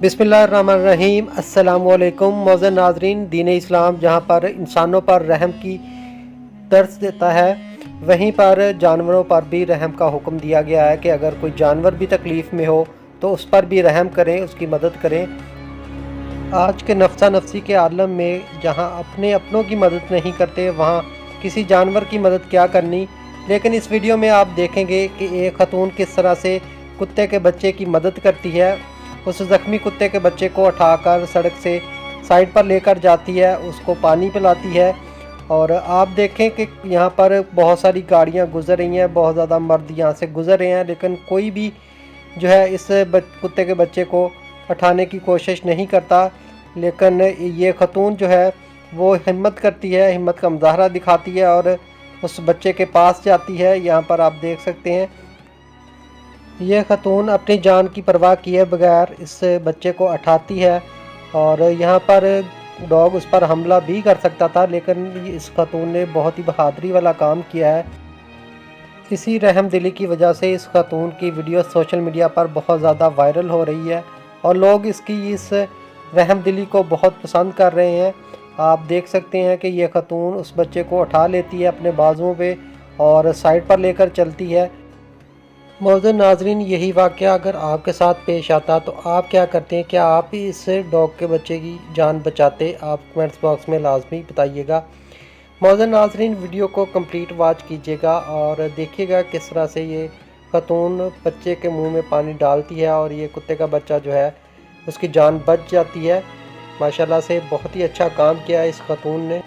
बिस्मिल्लाहिर्रहमानिर्रहीम। अस्सलामुअलैकुम मौज़ूद नाज़रीन। दीन इस्लाम जहाँ पर इंसानों पर रहम की दर्स देता है, वहीं पर जानवरों पर भी रहम का हुक्म दिया गया है कि अगर कोई जानवर भी तकलीफ़ में हो तो उस पर भी रहम करें, उसकी मदद करें। आज के नफ्सा नफसी के आलम में जहाँ अपने अपनों की मदद नहीं करते, वहाँ किसी जानवर की मदद क्या करनी। लेकिन इस वीडियो में आप देखेंगे कि एक खतून किस तरह से कुत्ते के बच्चे की मदद करती है। उस ज़ख्मी कुत्ते के बच्चे को उठाकर सड़क से साइड पर लेकर जाती है, उसको पानी पिलाती है। और आप देखें कि यहाँ पर बहुत सारी गाड़ियाँ गुज़र रही हैं, बहुत ज़्यादा मर्द यहाँ से गुज़र रहे हैं, लेकिन कोई भी जो है इस कुत्ते के बच्चे को उठाने की कोशिश नहीं करता। लेकिन ये खतून जो है वो हिम्मत करती है, हिम्मत का मुजाहरा दिखाती है और उस बच्चे के पास जाती है। यहाँ पर आप देख सकते हैं ये खतून अपनी जान की परवाह किए बगैर इस बच्चे को उठाती है। और यहाँ पर डॉग उस पर हमला भी कर सकता था, लेकिन इस खतून ने बहुत ही बहादुरी वाला काम किया है। इसी रहम दिली की वजह से इस खातून की वीडियो सोशल मीडिया पर बहुत ज़्यादा वायरल हो रही है और लोग इसकी इस रहम दिली को बहुत पसंद कर रहे हैं। आप देख सकते हैं कि ये खातून उस बच्चे को उठा लेती है अपने बाजुओं पे और साइड पर लेकर चलती है। मौजूद नाजरीन, यही वाक़या अगर आपके साथ पेश आता तो आप क्या करते हैं? क्या आप भी इस डॉग के बच्चे की जान बचाते? आप कमेंट्स बॉक्स में लाजमी बताइएगा। मौजूद नाजरीन, वीडियो को कंप्लीट वॉच कीजिएगा और देखिएगा किस तरह से ये खतून बच्चे के मुंह में पानी डालती है और ये कुत्ते का बच्चा जो है उसकी जान बच जाती है। माशाल्लाह से बहुत ही अच्छा काम किया है इस खतून ने।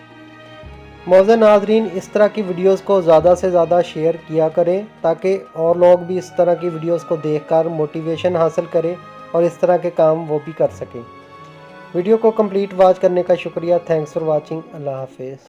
मौजूद नाजरीन, इस तरह की वीडियोस को ज़्यादा से ज़्यादा शेयर किया करें ताकि और लोग भी इस तरह की वीडियोस को देखकर मोटिवेशन हासिल करें और इस तरह के काम वो भी कर सकें। वीडियो को कंप्लीट वॉच करने का शुक्रिया। Thanks for watching. अल्लाह हाफिज़।